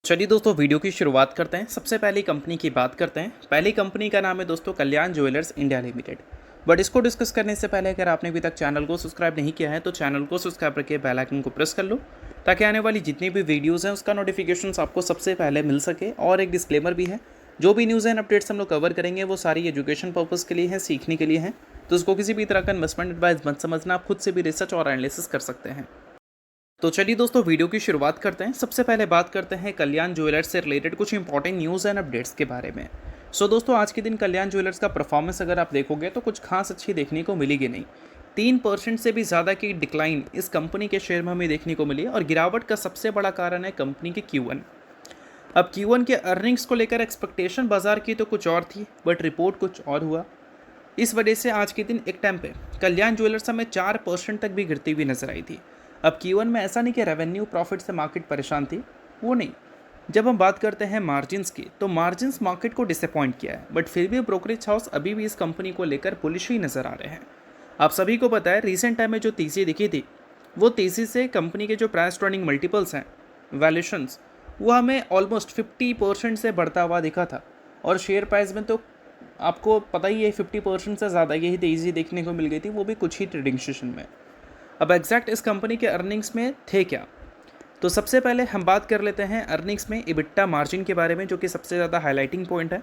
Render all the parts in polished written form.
चलिए दोस्तों वीडियो की शुरुआत करते हैं। सबसे पहले कंपनी की बात करते हैं। पहली कंपनी का नाम है दोस्तों कल्याण ज्वेलर्स इंडिया लिमिटेड। बट इसको डिस्कस करने से पहले अगर आपने अभी तक चैनल को सब्सक्राइब नहीं किया है तो चैनल को सब्सक्राइब करके बेल आइकन को प्रेस कर लो ताकि आने वाली जितनी भी वीडियोज़ हैं उसका नोटिफिकेशन आपको सबसे पहले मिल सके। और एक डिस्क्लेमर भी है, जो भी न्यूज़ एंड अपडेट्स हम लोग कवर करेंगे वो सारी एजुकेशन पर्पज़ के लिए है, सीखने के लिए है। तो उसको किसी भी तरह का इन्वेस्टमेंट एडवाइस मत समझना, आप खुद से भी रिसर्च और एनालिसिस कर सकते हैं। तो चलिए दोस्तों वीडियो की शुरुआत करते हैं। सबसे पहले बात करते हैं कल्याण ज्वेलर्स से रिलेटेड कुछ इंपॉर्टेंट न्यूज़ एंड अपडेट्स के बारे में। दोस्तों आज के दिन कल्याण ज्वेलर्स का परफॉर्मेंस अगर आप देखोगे तो कुछ खास अच्छी देखने को मिलेगी नहीं। 3% से भी ज़्यादा की डिक्लाइन इस कंपनी के शेयर में हमें देखने को मिली और गिरावट का सबसे बड़ा कारण है कंपनी के Q1। अब Q1 के अर्निंग्स को लेकर एक्सपेक्टेशन बाजार की तो कुछ और थी, बट रिपोर्ट कुछ और हुआ। इस वजह से आज के दिन एक टाइम पे कल्याण ज्वेलर्स हमें 4% तक भी गिरती हुई नजर आई थी। अब Q1 में ऐसा नहीं कि रेवेन्यू प्रॉफिट से मार्केट परेशान थी, वो नहीं। जब हम बात करते हैं मार्जिन्स की तो मार्जिन्स मार्केट को डिसअपॉइंट किया है, बट फिर भी ब्रोकरेज हाउस अभी भी इस कंपनी को लेकर बुलिश ही नज़र आ रहे हैं। आप सभी को पता है रिसेंट टाइम में जो तेज़ी दिखी थी वो तेज़ी से कंपनी के जो प्राइस टर्निंग मल्टीपल्स हैं, वैल्यूशंस, वो हमें ऑलमोस्ट 50% से बढ़ता हुआ दिखा था। और शेयर प्राइस में तो आपको पता ही है 50% से ज़्यादा यही तेज़ी देखने को मिल गई थी, वो भी कुछ ही ट्रेडिंग सेशन में। अब एग्जैक्ट इस कंपनी के अर्निंग्स में थे क्या, तो सबसे पहले हम बात कर लेते हैं अर्निंग्स में इबिट्टा मार्जिन के बारे में, जो कि सबसे ज़्यादा हाईलाइटिंग पॉइंट है।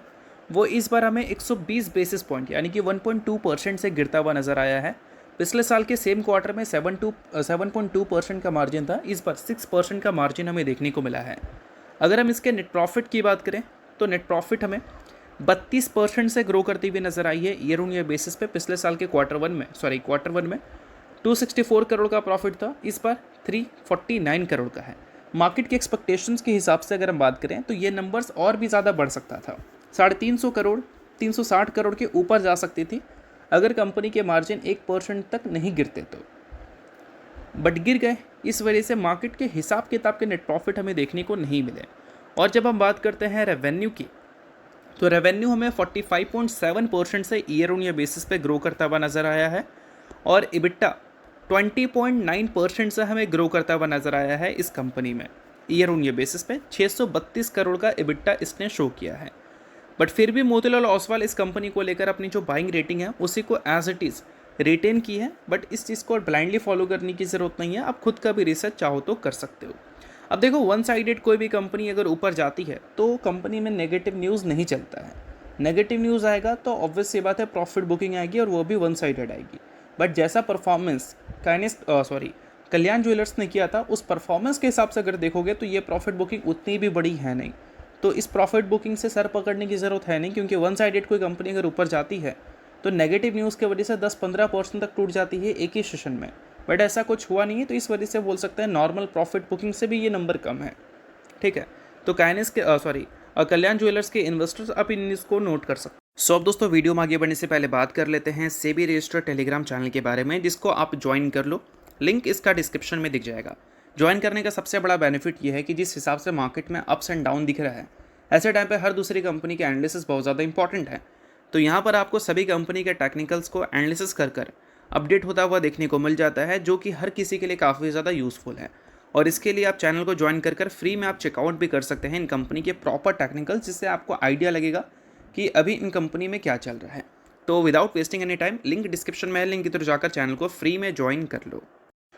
वो इस बार हमें 120 बेसिस पॉइंट यानी कि 1.2% से गिरता हुआ नज़र आया है। पिछले साल के सेम क्वार्टर में 7.2% का मार्जिन था, इस बार 6% का मार्जिन हमें देखने को मिला है। अगर हम इसके नेट प्रॉफिट की बात करें तो नेट प्रॉफिट हमें 32% से ग्रो करती हुई नज़र आई है ईयर ऑन ईयर बेसिस पे। पिछले साल के क्वार्टर वन में 264 करोड़ का प्रॉफिट था, इस बार 349 करोड़ का है। मार्केट के एक्सपेक्टेशंस के हिसाब से अगर हम बात करें तो ये नंबर्स और भी ज़्यादा बढ़ सकता था। 350 करोड़ 360 करोड़ के ऊपर जा सकती थी अगर कंपनी के मार्जिन 1% तक नहीं गिरते तो, बट गिर गए। इस वजह से मार्केट के हिसाब किताब के नेट प्रॉफिट हमें देखने को नहीं मिले। और जब हम बात करते हैं रेवेन्यू की तो रेवेन्यू हमें 45.7% से ईयर ऑन ईयर बेसिस पे ग्रो करता हुआ नज़र आया है। और इबिट्टा 20.9% से हमें ग्रो करता हुआ नजर आया है इस कंपनी में। ईयर ऑन ईयर बेसिस पे 632 करोड़ का इबिट्टा इसने शो किया है। बट फिर भी मोतीलाल ओसवाल इस कंपनी को लेकर अपनी जो बाइंग रेटिंग है उसी को एज इट इज़ रिटेन की है। बट इस चीज़ को ब्लाइंडली फॉलो करने की ज़रूरत नहीं है, आप खुद का भी रिसर्च चाहो तो कर सकते हो। अब देखो, वन साइडेड कोई भी कंपनी अगर ऊपर जाती है तो कंपनी में नेगेटिव न्यूज़ नहीं चलता है। नेगेटिव न्यूज़ आएगा तो ऑब्वियस सी बात है प्रॉफिट बुकिंग आएगी और वो भी वन साइडेड आएगी। बट जैसा परफॉर्मेंस कल्याण ज्वेलर्स ने किया था उस परफॉर्मेंस के हिसाब से अगर देखोगे तो ये प्रॉफिट बुकिंग उतनी भी बड़ी है नहीं। तो इस प्रॉफिट बुकिंग से सर पकड़ने की ज़रूरत है नहीं, क्योंकि वन साइडेड कोई कंपनी अगर ऊपर जाती है तो नेगेटिव न्यूज़ की वजह से 10-15% तक टूट जाती है एक ही सेशन में। बट ऐसा कुछ हुआ नहीं है, तो इस वजह से बोल सकते हैं नॉर्मल प्रॉफिट बुकिंग से भी ये नंबर कम है। ठीक है, तो कल्याण ज्वेलर्स के इन्वेस्टर्स आप इन न्यूज़ को नोट कर सकते हैं। अब दोस्तों वीडियो में आगे बढ़ने से पहले बात कर लेते हैं सेबी रजिस्टर्ड टेलीग्राम चैनल के बारे में, जिसको आप ज्वाइन कर लो। लिंक इसका डिस्क्रिप्शन में दिख जाएगा। ज्वाइन करने का सबसे बड़ा बेनिफिट ये है कि जिस हिसाब से मार्केट में अप्स एंड डाउन दिख रहा है, ऐसे टाइम पे हर दूसरी कंपनी के एनालिसिस बहुत ज़्यादा इंपॉर्टेंट है। तो यहाँ पर आपको सभी कंपनी के टेक्निकल्स को एनालिसिस कर अपडेट होता हुआ देखने को मिल जाता है, जो कि हर किसी के लिए काफ़ी ज़्यादा यूज़फुल है। और इसके लिए आप चैनल को ज्वाइन कर फ्री में आप चेकआउट भी कर सकते हैं इन कंपनी के प्रॉपर टेक्निकल्स, जिससे आपको आइडिया लगेगा कि अभी इन कंपनी में क्या चल रहा है। तो without wasting any time link description में है, लिंक की तरफ जाकर चैनल को फ्री में ज्वाइन कर लो।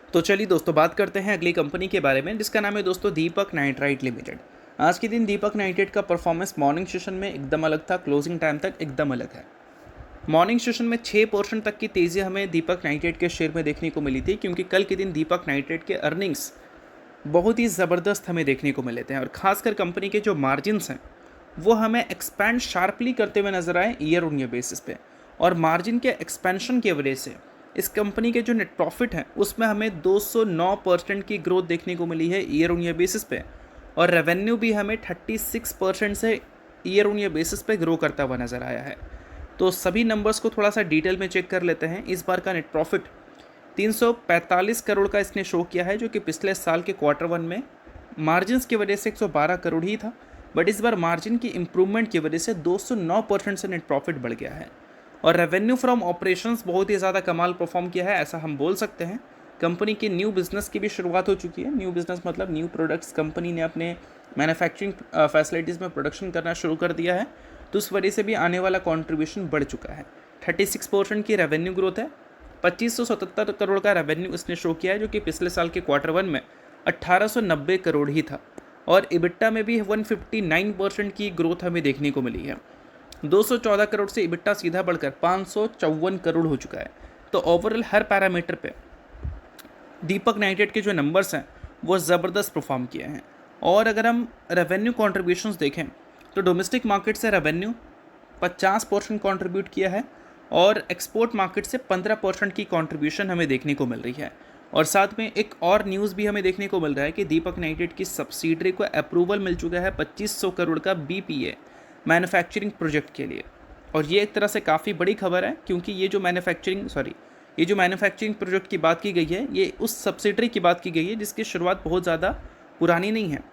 तो चलिए दोस्तों बात करते हैं अगली कंपनी के बारे में, जिसका नाम है दोस्तों दीपक नाइट्राइट लिमिटेड। आज के दिन दीपक नाइट्राइट का परफॉर्मेंस मॉर्निंग सेशन में एकदम अलग था, क्लोजिंग टाइम तक एकदम अलग है। मॉर्निंग सेशन में 6% तक की तेज़ी हमें दीपक नाइट्राइट के शेयर में देखने को मिली थी, क्योंकि कल के दिन दीपक नाइट्राइट के अर्निंग्स बहुत ही ज़बरदस्त हमें देखने को मिले थे। और ख़ासकर कंपनी के जो मार्जिन्स हैं वो हमें एक्सपैंड शार्पली करते हुए नजर आए ईयर ऑन ईयर बेसिस पे। और मार्जिन के एक्सपेंशन की वजह से इस कंपनी के जो नेट प्रॉफिट है उसमें हमें 209% की ग्रोथ देखने को मिली है ईयर ऑन ईयर बेसिस पे। और रेवेन्यू भी हमें 36% से ईयर ऑन ईयर बेसिस पे ग्रो करता हुआ नज़र आया है। तो सभी नंबर्स को थोड़ा सा डिटेल में चेक कर लेते हैं। इस बार का नेट प्रॉफिट 345 करोड़ का इसने शो किया है, जो कि पिछले साल के क्वार्टर वन में मार्जिन्स की वजह से 112 करोड़ ही था। बट इस बार मार्जिन की इम्प्रूवमेंट की वजह से 209% से नेट प्रॉफिट बढ़ गया है। और रेवेन्यू फ्रॉम ऑपरेशंस बहुत ही ज़्यादा कमाल परफॉर्म किया है, ऐसा हम बोल सकते हैं। कंपनी की न्यू बिज़नेस की भी शुरुआत हो चुकी है। न्यू बिज़नेस मतलब न्यू प्रोडक्ट्स कंपनी ने अपने मैन्युफैक्चरिंग फैसिलिटीज़ में प्रोडक्शन करना शुरू कर दिया है, तो उस वजह से भी आने वाला कंट्रीब्यूशन बढ़ चुका है। 36% की रेवेन्यू ग्रोथ है, 2577 करोड़ का रेवेन्यू इसने शो किया है, जो कि पिछले साल के Q1 में 1890 करोड़ ही था। और इबिट्टा में भी 159% की ग्रोथ हमें देखने को मिली है। 214 करोड़ से इबिट्टा सीधा बढ़कर 554 करोड़ हो चुका है। तो ओवरऑल हर पैरामीटर पे दीपक नाइट्रेट के जो नंबर्स हैं वो ज़बरदस्त परफॉर्म किए हैं। और अगर हम रेवेन्यू कॉन्ट्रीब्यूशंस देखें तो डोमेस्टिक मार्केट से रेवेन्यू 50% कंट्रीब्यूट किया है और एक्सपोर्ट मार्केट से 15% की कंट्रीब्यूशन हमें देखने को मिल रही है। और साथ में एक और न्यूज़ भी हमें देखने को मिल रहा है कि दीपक नाइट्रेट की सब्सिडरी को अप्रूवल मिल चुका है 2500 करोड़ का BPA मैन्युफैक्चरिंग प्रोजेक्ट के लिए। और ये एक तरह से काफ़ी बड़ी खबर है, क्योंकि ये जो मैन्युफैक्चरिंग प्रोजेक्ट की बात की गई है, ये उस सब्सिडरी की बात की गई है जिसकी शुरुआत बहुत ज़्यादा पुरानी नहीं है।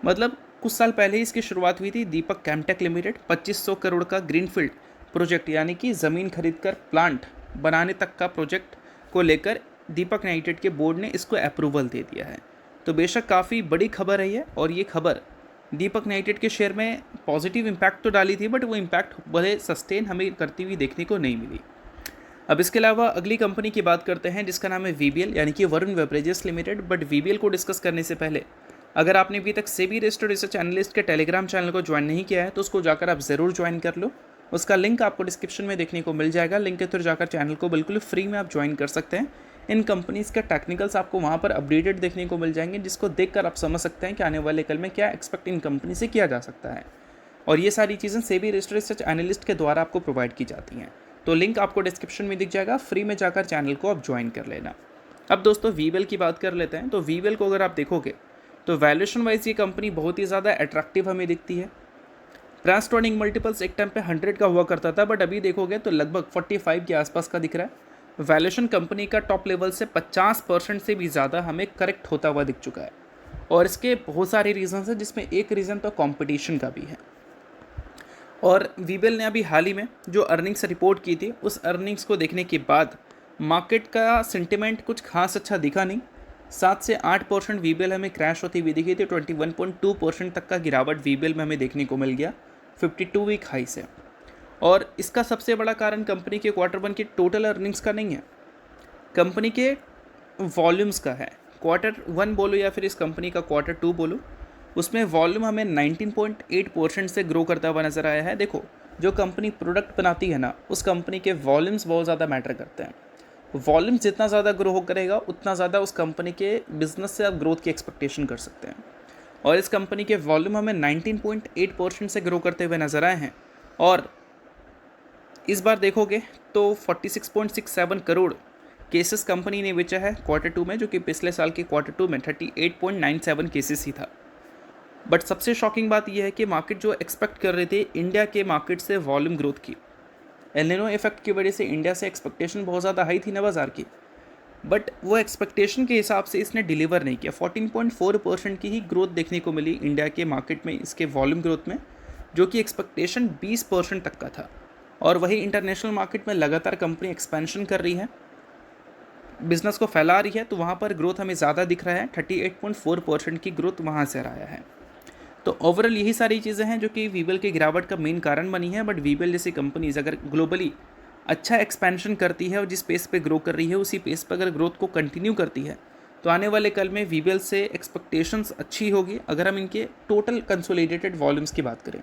मतलब कुछ साल पहले ही इसकी शुरुआत हुई थी। दीपक केमटेक लिमिटेड 2500 करोड़ का ग्रीनफील्ड प्रोजेक्ट, यानी कि ज़मीन खरीदकर प्लांट बनाने तक का प्रोजेक्ट को लेकर दीपक नाइट्रेट के बोर्ड ने इसको अप्रूवल दे दिया है। तो बेशक काफ़ी बड़ी खबर है ये, और ये खबर दीपक नाइट्रेट के शेयर में पॉजिटिव इम्पैक्ट तो डाली थी, बट वो इम्पैक्ट बड़े सस्टेन हमें करती हुई देखने को नहीं मिली। अब इसके अलावा अगली कंपनी की बात करते हैं जिसका नाम है VBL, यानी कि Varun beverages limited. But VBL को डिस्कस करने से पहले अगर आपने अभी तक सेबी रजिस्टर्ड रिसर्च एनालिस्ट के टेलीग्राम चैनल को ज्वाइन नहीं किया है तो उसको जाकर आप ज़रूर ज्वाइन कर लो। उसका लिंक आपको डिस्क्रिप्शन में देखने को मिल जाएगा। लिंक के थ्रू जाकर चैनल को बिल्कुल फ्री में आप ज्वाइन कर सकते हैं। इन कंपनीज़ के टेक्निकल्स आपको वहाँ पर अपडेटेड देखने को मिल जाएंगे, जिसको देखकर आप समझ सकते हैं कि आने वाले कल में क्या एक्सपेक्ट इन कंपनी से किया जा सकता है। और ये सारी चीज़ें सेबी रजिस्टर्ड रिसर्च एनालिस्ट के द्वारा आपको प्रोवाइड की जाती हैं। तो लिंक आपको डिस्क्रिप्शन में दिख जाएगा, फ्री में जाकर चैनल को आप ज्वाइन कर लेना। अब दोस्तों VBL की बात कर लेते हैं। तो VBL को अगर आप देखोगे तो वैल्यूएशन वाइज ये कंपनी बहुत ही ज़्यादा अट्रैक्टिव हमें दिखती है। प्राइस टू अर्निंग मल्टीपल्स एक टाइम पे 100 का हुआ करता था, बट अभी देखोगे तो लगभग 45 के आसपास का दिख रहा है। वैल्यूएशन कंपनी का टॉप लेवल से 50% से भी ज़्यादा हमें करेक्ट होता हुआ दिख चुका है। और इसके बहुत सारे रीजंस हैं, जिसमें एक रीज़न तो कंपटीशन का भी है। और VBL ने अभी हाल ही में जो अर्निंग्स रिपोर्ट की थी, उस अर्निंग्स को देखने के बाद मार्केट का सेंटिमेंट कुछ खास अच्छा दिखा नहीं। 7 से 8% VBL हमें क्रैश होती हुई दिखी थी। 21.2% तक का गिरावट VBL में हमें देखने को मिल गया 52 वीक हाई से। और इसका सबसे बड़ा कारण कंपनी के Q1 की टोटल अर्निंग्स का नहीं है, कंपनी के वॉल्यूम्स का है। Q1 बोलो या फिर इस कंपनी का Q2 बोलो, उसमें वॉल्यूम हमें 19.8% से ग्रो करता हुआ नज़र आया है। देखो, जो कंपनी प्रोडक्ट बनाती है ना, उस कंपनी के वॉल्यूम्स बहुत ज़्यादा मैटर करते हैं। वॉल्यूम जितना ज़्यादा ग्रो करेगा उतना ज़्यादा उस कंपनी के बिजनेस से आप ग्रोथ की एक्सपेक्टेशन कर सकते हैं। और इस कंपनी के वॉल्यूम हमें 19.8% से ग्रो करते हुए नज़र आए हैं। और इस बार देखोगे तो 46.67 करोड़ केसेस कंपनी ने बेचा है Q2 में, जो कि पिछले साल के Q2 में 38.97 केसेस ही था। बट सबसे शॉकिंग बात यह है कि मार्केट जो एक्सपेक्ट कर रहे थे इंडिया के मार्केट से वॉल्यूम ग्रोथ की, एल निनो इफेक्ट की वजह से इंडिया से एक्सपेक्टेशन बहुत ज़्यादा हाई थी ना बाज़ार की, बट वो एक्सपेक्टेशन के हिसाब से इसने डिलीवर नहीं किया। 14.4% की ही ग्रोथ देखने को मिली इंडिया के मार्केट में इसके वॉल्यूम ग्रोथ में, जो कि एक्सपेक्टेशन 20% तक का था। और वही इंटरनेशनल मार्केट में लगातार कंपनी एक्सपेंशन कर रही है, बिजनेस को फैला रही है, तो वहाँ पर ग्रोथ हमें ज़्यादा दिख रहा है। 38.4% की ग्रोथ वहाँ से आया है। तो ओवरऑल यही सारी चीज़ें हैं जो कि VBL के गिरावट का मेन कारण बनी है। बट VBL जैसी कंपनीज अगर ग्लोबली अच्छा एक्सपेंशन करती है और जिस पेस पे ग्रो कर रही है उसी पेस पर अगर ग्रोथ को कंटिन्यू करती है, तो आने वाले कल में VBL से एक्सपेक्टेशंस अच्छी होगी अगर हम इनके टोटल कंसोलिडेटेड वॉल्यूम्स की बात करें।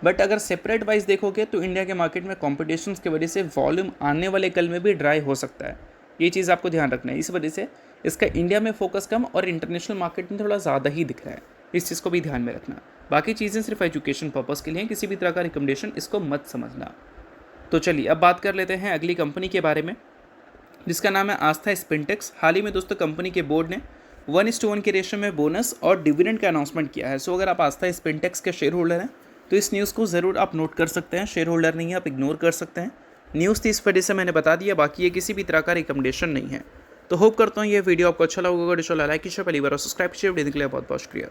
बट अगर सेपरेट वाइज देखोगे तो इंडिया के मार्केट में कॉम्पिटिशन्स की वजह से वॉल्यूम आने वाले कल में भी ड्राई हो सकता है। ये चीज़ आपको ध्यान रखना है। इस वजह से इसका इंडिया में फोकस कम और इंटरनेशनल मार्केट में थोड़ा ज़्यादा ही दिख रहा है। इस चीज़ को भी ध्यान में रखना। बाकी चीज़ें सिर्फ एजुकेशन पर्पज़ के लिए, किसी भी तरह का रिकमेंडेशन इसको मत समझना। तो चलिए अब बात कर लेते हैं अगली कंपनी के बारे में, जिसका नाम है आस्था स्पिनटेक्स। हाल ही में दोस्तों कंपनी के बोर्ड ने 1:1 के रेशियो में बोनस और डिविडेंड का अनाउंसमेंट किया है। सो अगर आप आस्था स्पिनटेक्स के शेयर होल्डर हैं तो इस न्यूज़ को ज़रूर आप नोट कर सकते हैं। शेयर होल्डर नहीं है आप इग्नोर कर सकते हैं। न्यूज़ थी इस वजह से मैंने बता दिया, बाकी ये किसी भी तरह का रिकमेंडेशन नहीं है। तो होप करता हूँ ये वीडियो आपको अच्छा लगा होगा। लाइक कीजिए, पहली बार सब्सक्राइब कीजिए। वीडियो के लिए बहुत बहुत शुक्रिया।